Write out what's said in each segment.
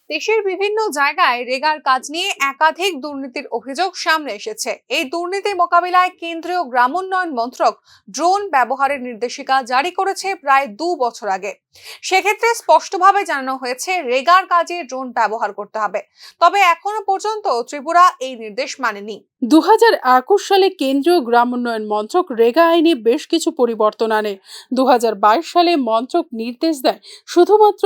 দেশের বিভিন্ন জায়গায় রেগার কাজ নিয়ে একাধিক দুর্নীতির অভিযোগ সামনে এসেছে। এই দুর্নীতি মোকাবিলায় কেন্দ্রীয় গ্রামোন্নয়ন মন্ত্রক ড্রোন ব্যবহারের নির্দেশিকা জারি করেছে প্রায় 2 বছর আগে। সেক্ষেত্রে স্পষ্টভাবে জানানো হয়েছে রেগার কাজে ড্রোন ব্যবহার করতে হবে। তবে এখনো পর্যন্ত ত্রিপুরা এই নির্দেশ মানেনি। 2021 সালে কেন্দ্রীয় গ্রামোন্নয়ন মন্ত্রক রেগা আইনে বেশ কিছু পরিবর্তন আনে। 2022 সালে মন্ত্রক নির্দেশ দেয় শুধুমাত্র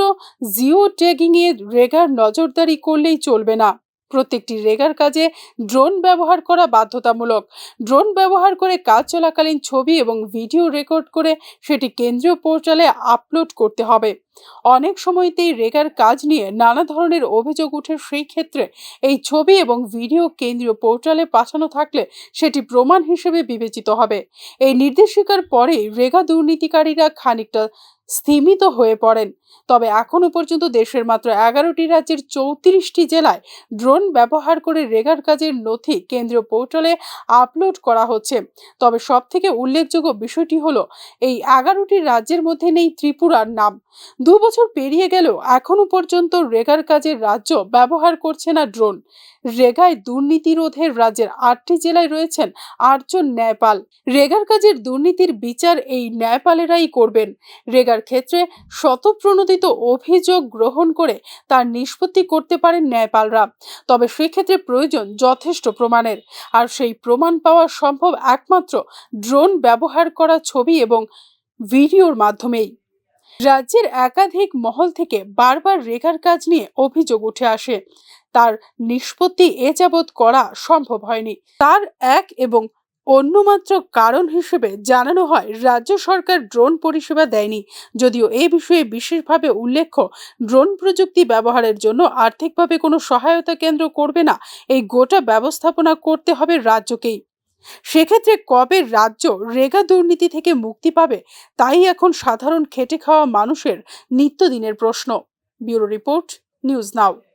জিও ট্যাগিং এ রেগার নজরদারি করলেই চলবে না, প্রত্যেকটি রেগার কাজে ড্রোন ব্যবহার করা বাধ্যতামূলক। ড্রোন ব্যবহার করে কাজ চলাকালীন ছবি এবং ভিডিও রেকর্ড করে সেটি কেন্দ্রীয় পোর্টালে আপলোড করতে হবে। অনেক সময়তেই রেগার কাজ নিয়ে নানা ধরনের অভিযোগ উঠে, সেই ক্ষেত্রে এই ছবি এবং ভিডিও কেন্দ্রীয় পোর্টালে পাঠানো থাকলে সেটি প্রমাণ হিসেবে বিবেচিত হবে। এই নির্দেশিকার পরে রেগা দুর্নীতিকারীরা খানিকটা স্থিমিত হয়ে পড়েন। তবে এখনো পর্যন্ত দেশের মাত্র 11টি রাজ্যের 34টি জেলায় ড্রোন ব্যবহার করে রেগার কাজের নথি কেন্দ্রীয় পোর্টালে আপলোড করা হচ্ছে। তবে সবথেকে উল্লেখযোগ্য বিষয়টি হলো এই 11টি রাজ্যের মধ্যে নেই ত্রিপুরার নাম। 2 বছর পেরিয়ে গেলেও এখনো পর্যন্ত রেগার কাজের রাজ্য ব্যবহার করছে না ড্রোন। রেগায় দুর্নীতি রোধের রাজ্যের 8টি জেলায় রয়েছেন 8জন ন্যায়পাল। রেগার কাজের দুর্নীতির বিচার এই ন্যায়পালেরাই করবেন। রেগার ক্ষেত্রে শতপ্রণোদিত অভিযোগ গ্রহণ করে তার নিষ্পত্তি করতে পারেন ন্যায়পালরা। তবে সেক্ষেত্রে প্রয়োজন যথেষ্ট প্রমাণের, আর সেই প্রমাণ পাওয়া সম্ভব একমাত্র ড্রোন ব্যবহার করা ছবি এবং ভিডিওর মাধ্যমেই। রাজ্যের একাধিক মহল থেকে বারবার রেগার কাজ নিয়ে অভিযোগ উঠে আসে, তার নিষ্পত্তি এ যাবৎ করা সম্ভব হয়নি। তার এক এবং অন্যমাত্র কারণ হিসেবে জানানো হয় রাজ্য সরকার ড্রোন পরিষেবা দেয়নি। যদিও এই বিষয়ে বিশেষভাবে উল্লেখ্য, ড্রোন প্রযুক্তি ব্যবহারের জন্য আর্থিকভাবে কোনো সহায়তা কেন্দ্র করবে না, এই গোটা ব্যবস্থাপনা করতে হবে রাজ্যকেই। সেক্ষেত্রে কবে রাজ্য রেগা দুর্নীতি থেকে মুক্তি পাবে, তাই এখন সাধারণ খেটে খাওয়া মানুষের নিত্যদিনের প্রশ্ন। Bureau report, news now.